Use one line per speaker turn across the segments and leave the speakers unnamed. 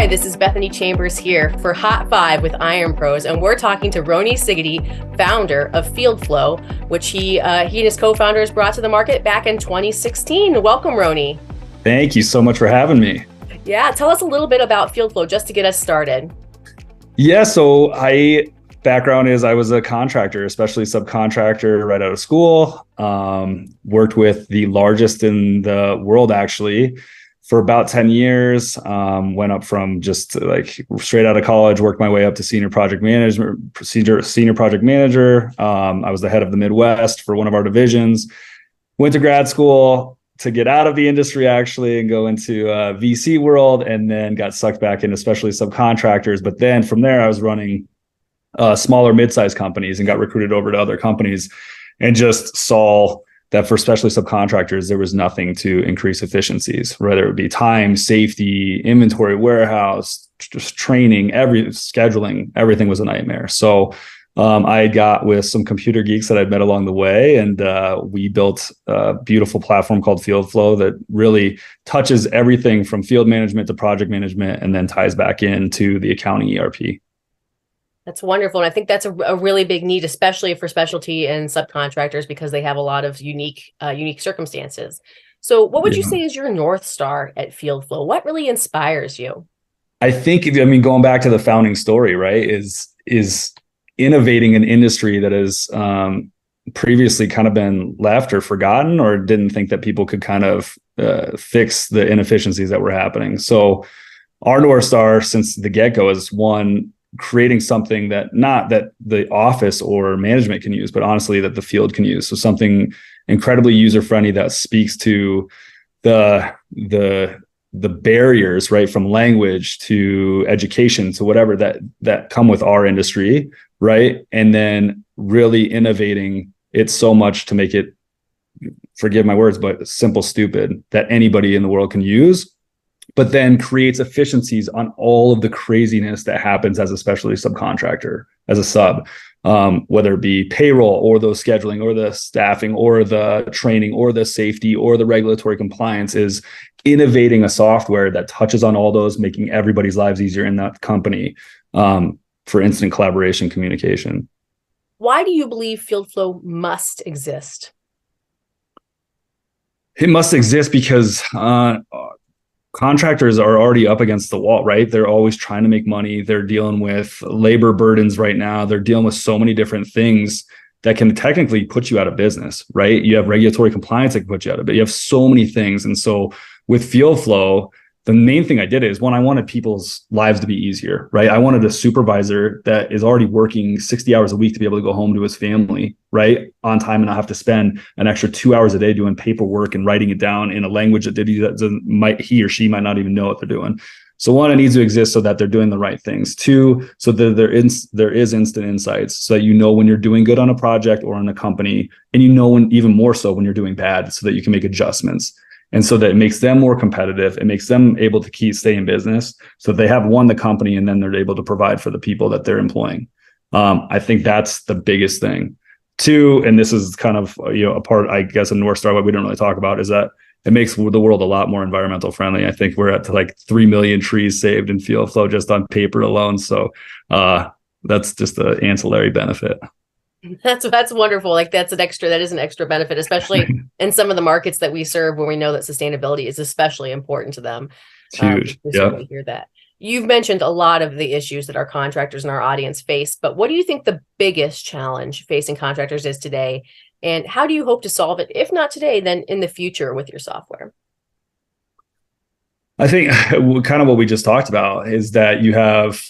Hi, this is Bethany Chambers here for Hot 5 with IRONPROS, and we're talking to Roni Sigety, founder of FieldFlo, which he and his co-founders brought to the market back in 2016. Welcome, Roni.
Thank you so much for having me.
Yeah, tell us a little bit about FieldFlo just to get us started.
Yeah, so background is I was a contractor, especially subcontractor right out of school. Worked with the largest in the world, actually, for about 10 years. Went up from just like straight out of college, worked my way up to senior project manager. I was the head of the Midwest for one of our divisions. Went to grad school to get out of the industry, actually, and go into VC world, and then got sucked back into especially subcontractors. But then from there, I was running smaller mid-sized companies and got recruited over to other companies, and just saw that for especially subcontractors, there was nothing to increase efficiencies, whether it be time, safety, inventory, warehouse, just training, scheduling, everything was a nightmare. So I got with some computer geeks that I'd met along the way, and we built a beautiful platform called FieldFlo that really touches everything from field management to project management, and then ties back into the accounting ERP.
That's wonderful. And I think that's a really big need, especially for specialty and subcontractors, because they have a lot of unique circumstances. So what would you say is your North Star at FieldFlo? What really inspires you?
I think, going back to the founding story, right, is innovating an industry that has previously kind of been left or forgotten, or didn't think that people could kind of fix the inefficiencies that were happening. So our North Star since the get-go is, one, creating something that not that the office or management can use, but honestly that the field can use. So something incredibly user-friendly that speaks to the barriers, right, from language to education to whatever that come with our industry, right? And then really innovating it so much to make it, forgive my words, but simple, stupid, that anybody in the world can use, but then creates efficiencies on all of the craziness that happens as a specialty subcontractor, as a sub, whether it be payroll or those scheduling or the staffing or the training or the safety or the regulatory compliance. Is innovating a software that touches on all those, making everybody's lives easier in that company, for instant collaboration, communication.
Why do you believe FieldFlo must exist?
It must exist because contractors are already up against the wall, right? They're always trying to make money. They're dealing with labor burdens right now. They're dealing with so many different things that can technically put you out of business, right? You have regulatory compliance that can put you out of it. You have so many things. And so with FieldFlo, the main thing I did is, one, I wanted people's lives to be easier, right? I wanted a supervisor that is already working 60 hours a week to be able to go home to his family, right, on time, and not have to spend an extra 2 hours a day doing paperwork and writing it down in a language that he or she might not even know what they're doing. So one, it needs to exist so that they're doing the right things. Two, so that there is instant insights, so that you know when you're doing good on a project or in a company, and you know when, even more so, when you're doing bad, so that you can make adjustments. And so that it makes them more competitive. It makes them able to stay in business, so they have won the company, and then they're able to provide for the people that they're employing. I think that's the biggest thing. Two, and this is kind of a part, I guess, of North Star, what we don't really talk about, is that it makes the world a lot more environmental friendly. I think we're at like 3 million trees saved in FieldFlo just on paper alone. So that's just the ancillary benefit.
That's wonderful. Like that is an extra benefit, especially in some of the markets that we serve, where we know that sustainability is especially important to them.
It's huge.
Yeah. To hear that. You've mentioned a lot of the issues that our contractors and our audience face, but what do you think the biggest challenge facing contractors is today? And how do you hope to solve it? If not today, then in the future with your software?
I think kind of what we just talked about is that you have,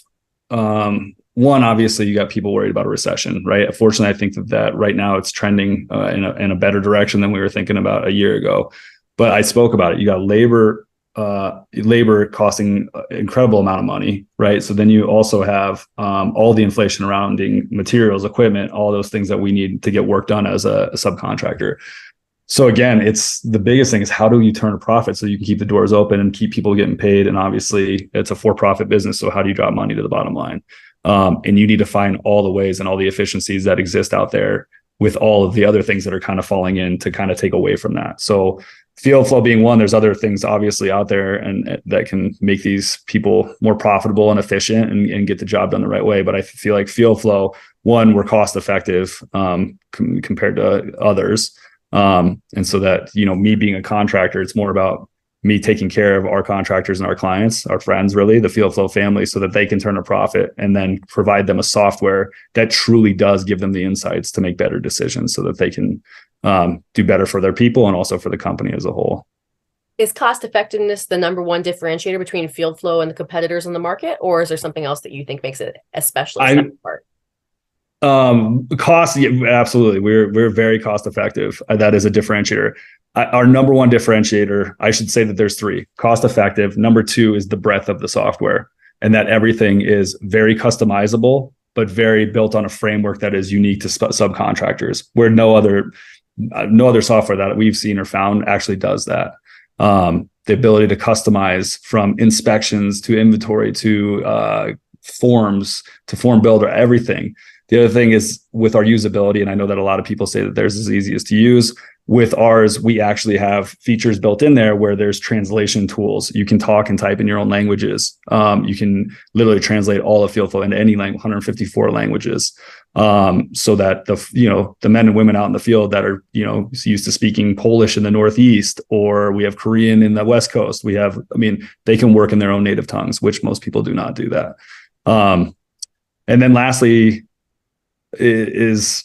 one, obviously, you got people worried about a recession, right? Fortunately, I think that right now it's trending in a better direction than we were thinking about a year ago. But I spoke about it. You got labor costing an incredible amount of money, right? So then you also have all the inflation surrounding materials, equipment, all those things that we need to get work done as a subcontractor. So again, it's the biggest thing is, how do you turn a profit so you can keep the doors open and keep people getting paid? And obviously, it's a for-profit business. So how do you drop money to the bottom line? And you need to find all the ways and all the efficiencies that exist out there with all of the other things that are kind of falling in to kind of take away from that. So FieldFlo being one, there's other things obviously out there and that can make these people more profitable and efficient and get the job done the right way. But I feel like FieldFlo, one, we're cost effective compared to others. And so that, me being a contractor, it's more about me taking care of our contractors and our clients, our friends, really, the FieldFlo family, so that they can turn a profit and then provide them a software that truly does give them the insights to make better decisions so that they can do better for their people and also for the company as a whole.
Is cost effectiveness the number one differentiator between FieldFlo and the competitors in the market, or is there something else that you think makes it especially apart?
Cost, yeah, absolutely. We're very cost effective. That is a differentiator. Our number one differentiator, I should say that there's three: cost effective. Number two is the breadth of the software, and that everything is very customizable, but very built on a framework that is unique to subcontractors, where no other software that we've seen or found actually does that. The ability to customize from inspections to inventory to forms to form builder, everything. The other thing is with our usability, and I know that a lot of people say that theirs is easiest to use. With ours, we actually have features built in there where there's translation tools. You can talk and type in your own languages. You can literally translate all of FieldFlo into any language, 154 languages, so that the men and women out in the field that are used to speaking Polish in the Northeast, or we have Korean in the West Coast. They can work in their own native tongues, which most people do not do that. And then lastly, is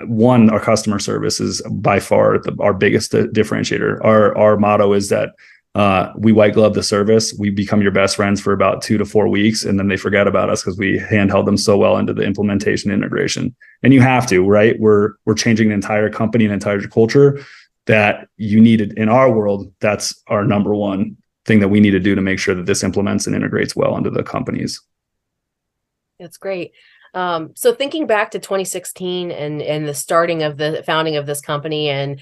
one, our customer service is by far our biggest differentiator. Our motto is that we white glove the service. We become your best friends for about 2 to 4 weeks, and then they forget about us because we handheld them so well into the implementation integration. And you have to, right? We're changing an entire company, an entire culture that you needed in our world. That's our number one thing that we need to do to make sure that this implements and integrates well into the companies.
That's great. So thinking back to 2016 and the founding of this company, and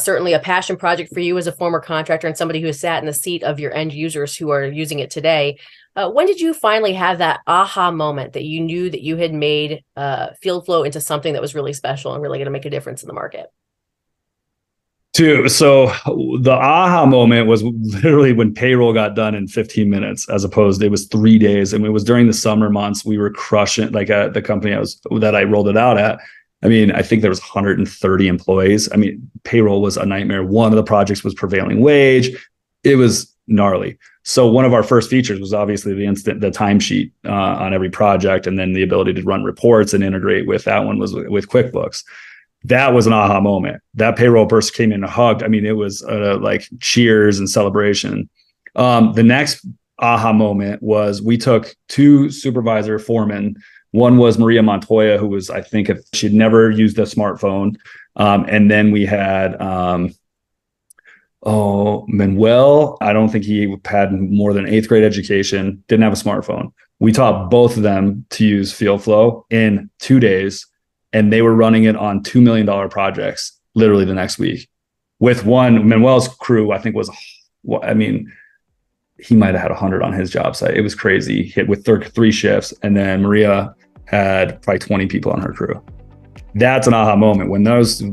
certainly a passion project for you as a former contractor and somebody who has sat in the seat of your end users who are using it today, when did you finally have that aha moment that you knew that you had made FieldFlo into something that was really special and really going to make a difference in the market?
So the aha moment was literally when payroll got done in 15 minutes, as opposed it was 3 days. And it was during the summer months. We were crushing, like at the company that I rolled it out at. I think there was 130 employees. Payroll was a nightmare. One of the projects was prevailing wage. It was gnarly. So one of our first features was obviously the timesheet on every project, and then the ability to run reports and integrate with that one was with QuickBooks. That was an aha moment. That payroll person came in and hugged. It was like cheers and celebration. The next aha moment was we took 2 supervisor foremen. One was Maria Montoya, who was, I think, she'd never used a smartphone. And then we had Manuel. I don't think he had more than 8th grade education, didn't have a smartphone. We taught both of them to use FieldFlo in 2 days. And they were running it on $2 million projects literally the next week. With one, Manuel's crew, I think he might have had 100 on his job site. It was crazy. Hit with 3 shifts. And then Maria had probably 20 people on her crew. That's an aha moment when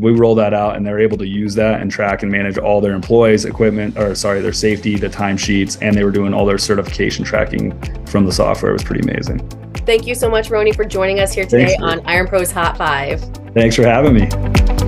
we roll that out and they're able to use that and track and manage all their employees, their safety, the timesheets, and they were doing all their certification tracking from the software. It was pretty amazing.
Thank you so much, Roni, for joining us here today on IRONPROS Hot 5.
Thanks for having me.